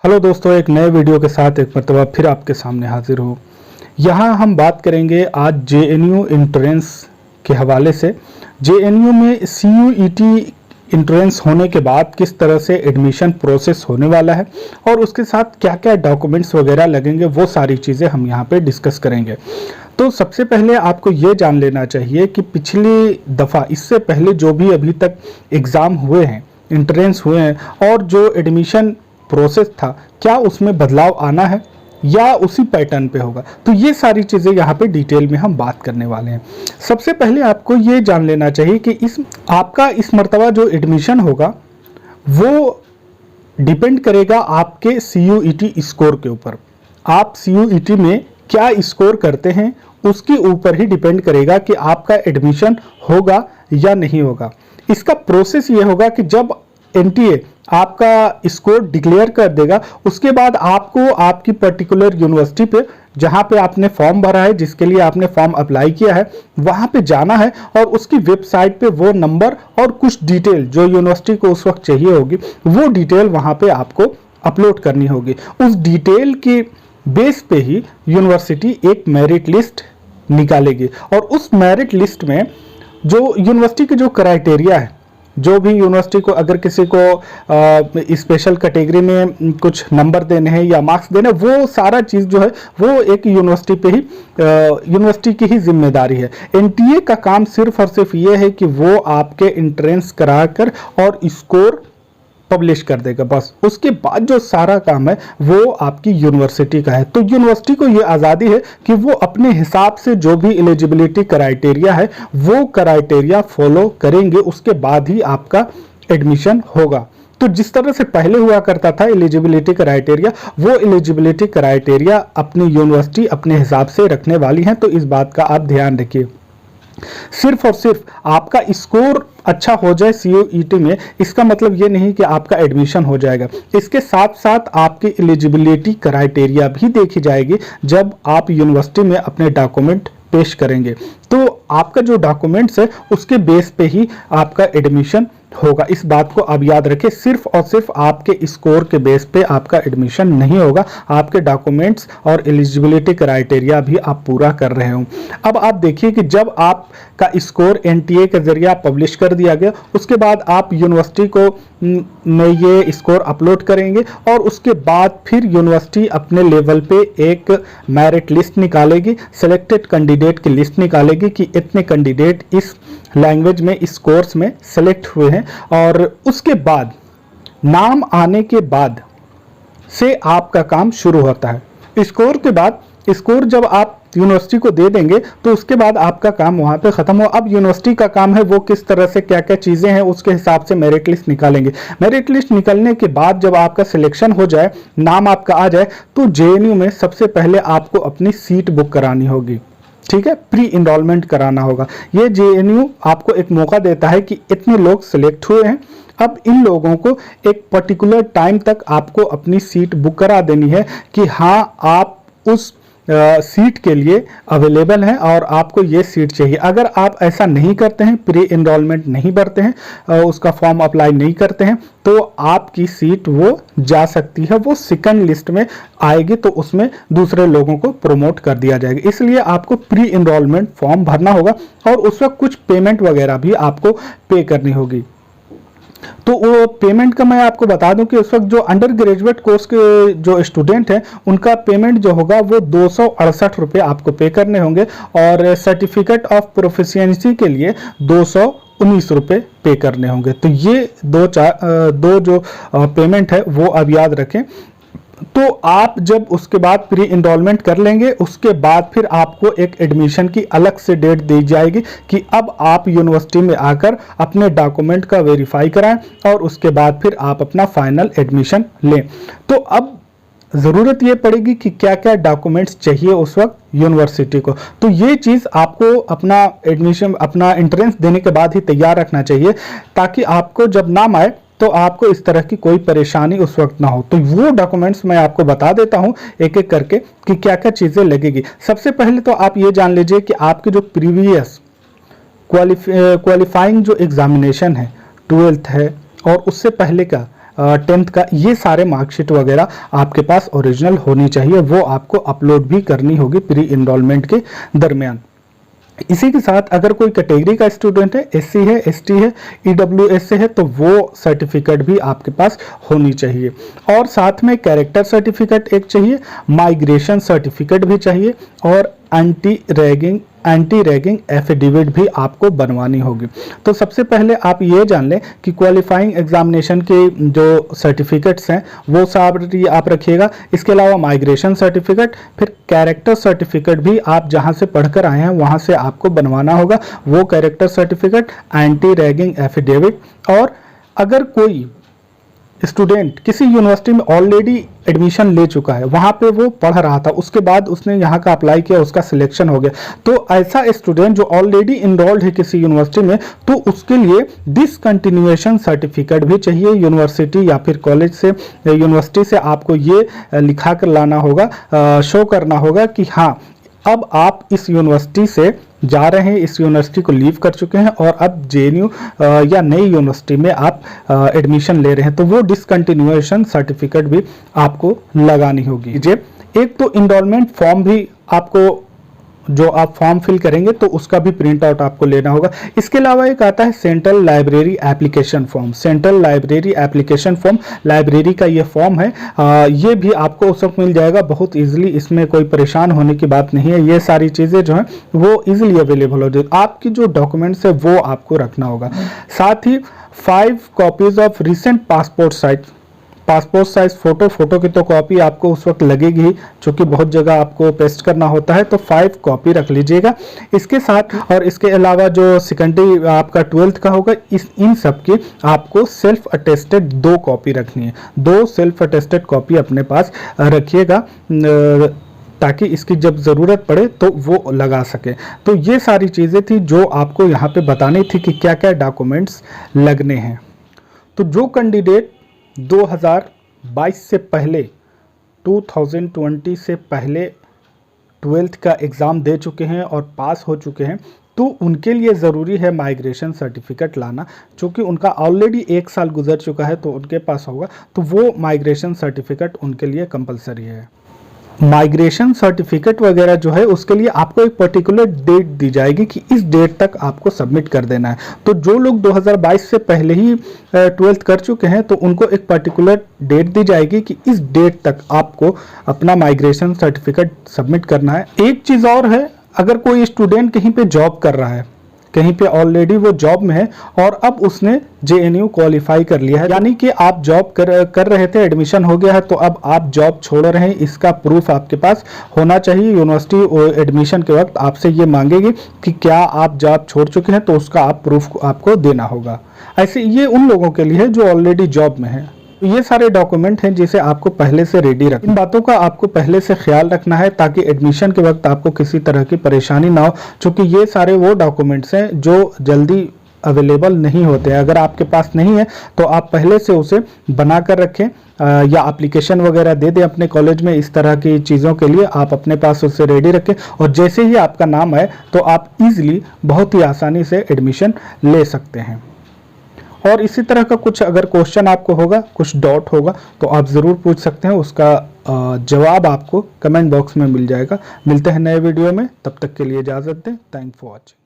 Hello दोस्तों, एक नए वीडियो के साथ एक मरतबा फिर आपके सामने हाजिर हूँ। यहाँ हम बात करेंगे आज जेएनयू एंट्रेंस के हवाले से। जेएनयू में सीयूईटी एंट्रेंस होने के बाद किस तरह से एडमिशन प्रोसेस होने वाला है और उसके साथ क्या क्या डॉक्यूमेंट्स वगैरह लगेंगे, वो सारी चीज़ें हम यहाँ पे डिस्कस करेंगे। तो सबसे पहले आपको ये जान लेना चाहिए कि पिछली दफ़ा इससे पहले जो भी अभी तक एग्ज़ाम हुए हैं, एंट्रेंस हुए हैं और जो एडमिशन प्रोसेस था, क्या उसमें बदलाव आना है या उसी पैटर्न पे होगा। तो ये सारी चीज़ें यहाँ पे डिटेल में हम बात करने वाले हैं। सबसे पहले आपको ये जान लेना चाहिए कि आपका इस मर्तबा जो एडमिशन होगा वो डिपेंड करेगा आपके सीयूईटी स्कोर के ऊपर। आप सीयूईटी में क्या स्कोर करते हैं उसके ऊपर ही डिपेंड करेगा कि आपका एडमिशन होगा या नहीं होगा। इसका प्रोसेस ये होगा कि जब एनटीए आपका स्कोर डिक्लेयर कर देगा, उसके बाद आपको आपकी पर्टिकुलर यूनिवर्सिटी पे, जहां पे आपने फॉर्म भरा है, जिसके लिए आपने फॉर्म अप्लाई किया है, वहां पे जाना है और उसकी वेबसाइट पे वो नंबर और कुछ डिटेल जो यूनिवर्सिटी को उस वक्त चाहिए होगी, वो डिटेल वहां पे आपको अपलोड करनी होगी। उस डिटेल के बेस पे ही यूनिवर्सिटी एक मेरिट लिस्ट निकालेगी और उस मेरिट लिस्ट में जो यूनिवर्सिटी के जो क्राइटेरिया है, जो भी यूनिवर्सिटी को अगर किसी को स्पेशल कैटेगरी में कुछ नंबर देने हैं या मार्क्स देने, वो सारा चीज़ जो है वो एक यूनिवर्सिटी पे ही यूनिवर्सिटी की ही जिम्मेदारी है। एनटीए का काम सिर्फ और सिर्फ ये है कि वो आपके एंट्रेंस कराकर और स्कोर पब्लिश कर देगा, बस। उसके बाद जो सारा काम है वो आपकी यूनिवर्सिटी का है। तो यूनिवर्सिटी को ये आज़ादी है कि वो अपने हिसाब से जो भी एलिजिबिलिटी क्राइटेरिया है वो क्राइटेरिया फॉलो करेंगे, उसके बाद ही आपका एडमिशन होगा। तो जिस तरह से पहले हुआ करता था एलिजिबिलिटी क्राइटेरिया, वो एलिजिबिलिटी क्राइटेरिया अपनी यूनिवर्सिटी अपने हिसाब से रखने वाली है। तो इस बात का आप ध्यान रखिए। सिर्फ और सिर्फ आपका स्कोर अच्छा हो जाए सीयूईटी में, इसका मतलब ये नहीं कि आपका एडमिशन हो जाएगा। इसके साथ साथ आपकी एलिजिबिलिटी क्राइटेरिया भी देखी जाएगी जब आप यूनिवर्सिटी में अपने डॉक्यूमेंट पेश करेंगे। तो आपका जो डॉक्यूमेंट्स है उसके बेस पे ही आपका एडमिशन होगा। इस बात को आप याद रखें। सिर्फ और सिर्फ आपके स्कोर के बेस पे आपका एडमिशन नहीं होगा, आपके डॉक्यूमेंट्स और एलिजिबिलिटी क्राइटेरिया भी आप पूरा कर रहे हो। अब आप देखिए कि जब आपका स्कोर एनटीए के जरिए पब्लिश कर दिया गया, उसके बाद आप यूनिवर्सिटी को में ये स्कोर अपलोड करेंगे और उसके बाद फिर यूनिवर्सिटी अपने लेवल पे एक मेरिट लिस्ट निकालेगी, सिलेक्टेड कैंडिडेट की लिस्ट निकालेगी कि इतने कैंडिडेट इस लैंग्वेज में, इस कोर्स में सेलेक्ट हुए हैं। और उसके बाद नाम आने के बाद से आपका काम शुरू होता है। स्कोर के बाद, स्कोर जब आप यूनिवर्सिटी को दे देंगे तो उसके बाद आपका काम वहां पे खत्म हो। अब यूनिवर्सिटी का काम है वो किस तरह से क्या क्या चीजें हैं उसके हिसाब से मेरिट लिस्ट निकालेंगे। मेरिट लिस्ट निकलने के बाद जब आपका सिलेक्शन हो जाए, नाम आपका आ जाए, तो जेएनयू में सबसे पहले आपको अपनी सीट बुक करानी होगी। ठीक है, प्री इनरोलमेंट कराना होगा। ये जेएनयू आपको एक मौका देता है कि इतने लोग सिलेक्ट हुए हैं, अब इन लोगों को एक पर्टिकुलर टाइम तक आपको अपनी सीट बुक करा देनी है कि हाँ, आप उस सीट के लिए अवेलेबल हैं और आपको ये सीट चाहिए। अगर आप ऐसा नहीं करते हैं, प्री इनरोलमेंट नहीं भरते हैं, उसका फॉर्म अप्लाई नहीं करते हैं, तो आपकी सीट वो जा सकती है, वो सेकंड लिस्ट में आएगी, तो उसमें दूसरे लोगों को प्रमोट कर दिया जाएगा। इसलिए आपको प्री इनरोलमेंट फॉर्म भरना होगा और उस वक्त कुछ पेमेंट वगैरह भी आपको पे करनी होगी। तो वो पेमेंट का मैं आपको बता दूं कि उस वक्त जो अंडर ग्रेजुएट कोर्स के जो स्टूडेंट हैं उनका पेमेंट जो होगा वो 268 रुपये आपको पे करने होंगे और सर्टिफिकेट ऑफ प्रोफिशिएंसी के लिए 219 रुपये पे करने होंगे। तो ये दो जो पेमेंट है वो आप याद रखें। तो आप जब उसके बाद प्री इनरोलमेंट कर लेंगे, उसके बाद फिर आपको एक एडमिशन की अलग से डेट दी जाएगी कि अब आप यूनिवर्सिटी में आकर अपने डॉक्यूमेंट का वेरीफाई कराएं और उसके बाद फिर आप अपना फाइनल एडमिशन लें। तो अब ज़रूरत ये पड़ेगी कि क्या क्या डॉक्यूमेंट्स चाहिए उस वक्त यूनिवर्सिटी को। तो ये चीज़ आपको अपना एडमिशन, अपना एंट्रेंस देने के बाद ही तैयार रखना चाहिए, ताकि आपको जब नाम आए तो आपको इस तरह की कोई परेशानी उस वक्त ना हो। तो वो डॉक्यूमेंट्स मैं आपको बता देता हूं एक एक करके कि क्या क्या चीज़ें लगेगी। सबसे पहले तो आप ये जान लीजिए कि आपके जो प्रीवियस क्वालिफाइंग जो एग्जामिनेशन है, 12th है और उससे पहले का 10th का, ये सारे मार्कशीट वगैरह आपके पास ओरिजिनल होनी चाहिए। वो आपको अपलोड भी करनी होगी प्री इनरोलमेंट के दरमियान। इसी के साथ अगर कोई कैटेगरी का स्टूडेंट है, एससी है, एसटी है, ईडब्ल्यूएस से है, तो वो सर्टिफिकेट भी आपके पास होनी चाहिए। और साथ में कैरेक्टर सर्टिफिकेट एक चाहिए, माइग्रेशन सर्टिफिकेट भी चाहिए, और एंटी रैगिंग एफिडेविट भी आपको बनवानी होगी। तो सबसे पहले आप ये जान लें कि क्वालिफाइंग एग्जामिनेशन के जो सर्टिफिकेट्स हैं वो सारी आप रखिएगा। इसके अलावा माइग्रेशन सर्टिफिकेट, फिर कैरेक्टर सर्टिफिकेट भी आप जहां से पढ़कर आए हैं वहां से आपको बनवाना होगा, वो character certificate, anti ragging affidavit. और अगर कोई स्टूडेंट किसी यूनिवर्सिटी में ऑलरेडी एडमिशन ले चुका है, वहां पे वो पढ़ रहा था, उसके बाद उसने यहाँ का अप्लाई किया, उसका सिलेक्शन हो गया, तो ऐसा स्टूडेंट जो ऑलरेडी इनरोल्ड है किसी यूनिवर्सिटी में, तो उसके लिए डिसकंटिन्यूएशन सर्टिफिकेट भी चाहिए यूनिवर्सिटी या फिर कॉलेज से, यूनिवर्सिटी से आपको ये लिखा कर लाना होगा, शो करना होगा कि हाँ अब आप इस यूनिवर्सिटी से जा रहे हैं, इस यूनिवर्सिटी को लीव कर चुके हैं और अब जेएनयू या नई यूनिवर्सिटी में आप एडमिशन ले रहे हैं, तो वो डिसकंटिन्यूएशन सर्टिफिकेट भी आपको लगानी होगी। एक तो इनरोलमेंट फॉर्म भी आपको, जो आप फॉर्म फिल करेंगे तो उसका भी प्रिंट आउट आपको लेना होगा। इसके अलावा एक आता है central library application form. Central library application form, library का ये फॉर्म है, ये भी आपको उस वक्त मिल जाएगा बहुत इजीली, इसमें कोई परेशान होने की बात नहीं है। ये सारी चीज़ें जो हैं वो इजीली अवेलेबल हो जाए। आपकी जो डॉक्यूमेंट्स है वो आपको रखना होगा। साथ ही 5 copies of recent passport size photo की तो कॉपी आपको उस वक्त लगेगी ही, क्योंकि बहुत जगह आपको पेस्ट करना होता है, तो 5 कॉपी रख लीजिएगा इसके साथ। और इसके अलावा जो सेकेंडरी आपका 12th का होगा, इन सब की आपको सेल्फ अटेस्टेड 2 कॉपी रखनी है। 2 सेल्फ अटेस्टेड कॉपी अपने पास रखिएगा, ताकि इसकी जब ज़रूरत पड़े तो वो लगा सके। तो ये सारी चीज़ें थी जो आपको यहाँ पे बतानी थी कि क्या क्या डॉक्यूमेंट्स लगने हैं। तो जो कैंडिडेट 2022 से पहले, 2020 से पहले 12th का एग्ज़ाम दे चुके हैं और पास हो चुके हैं, तो उनके लिए ज़रूरी है माइग्रेशन सर्टिफिकेट लाना, क्योंकि उनका ऑलरेडी 1 साल गुजर चुका है तो उनके पास होगा, तो वो माइग्रेशन सर्टिफिकेट उनके लिए कंपलसरी है। माइग्रेशन सर्टिफिकेट वगैरह जो है उसके लिए आपको एक पर्टिकुलर डेट दी जाएगी कि इस डेट तक आपको सबमिट कर देना है। तो जो लोग 2022 से पहले ही 12th कर चुके हैं तो उनको एक पर्टिकुलर डेट दी जाएगी कि इस डेट तक आपको अपना माइग्रेशन सर्टिफिकेट सबमिट करना है। एक चीज़ और है, अगर कोई स्टूडेंट कहीं पे जॉब कर रहा है, कहीं पे ऑलरेडी वो जॉब में है और अब उसने जेएनयू क्वालिफाई कर लिया है, यानी कि आप जॉब कर रहे थे, एडमिशन हो गया है, तो अब आप जॉब छोड़ रहे हैं, इसका प्रूफ आपके पास होना चाहिए। यूनिवर्सिटी एडमिशन के वक्त आपसे ये मांगेगी कि क्या आप जॉब छोड़ चुके हैं, तो उसका आप प्रूफ आपको देना होगा। ऐसे ये उन लोगों के लिए है जो ऑलरेडी जॉब में है। ये सारे डॉक्यूमेंट हैं जिसे आपको पहले से रेडी रखना। इन बातों का आपको पहले से ख्याल रखना है ताकि एडमिशन के वक्त आपको किसी तरह की परेशानी ना हो, क्योंकि ये सारे वो डॉक्यूमेंट्स हैं जो जल्दी अवेलेबल नहीं होते हैं। अगर आपके पास नहीं है तो आप पहले से उसे बना कर रखें, या एप्लीकेशन वगैरह दे दें अपने कॉलेज में। इस तरह की चीज़ों के लिए आप अपने पास उसे रेडी रखें, और जैसे ही आपका नाम आए तो आप ईजिली, बहुत ही आसानी से एडमिशन ले सकते हैं। और इसी तरह का कुछ अगर क्वेश्चन आपको होगा, कुछ डाउट होगा, तो आप ज़रूर पूछ सकते हैं, उसका जवाब आपको कमेंट बॉक्स में मिल जाएगा। मिलते हैं नए वीडियो में, तब तक के लिए इजाज़त दें। Thanks for watching.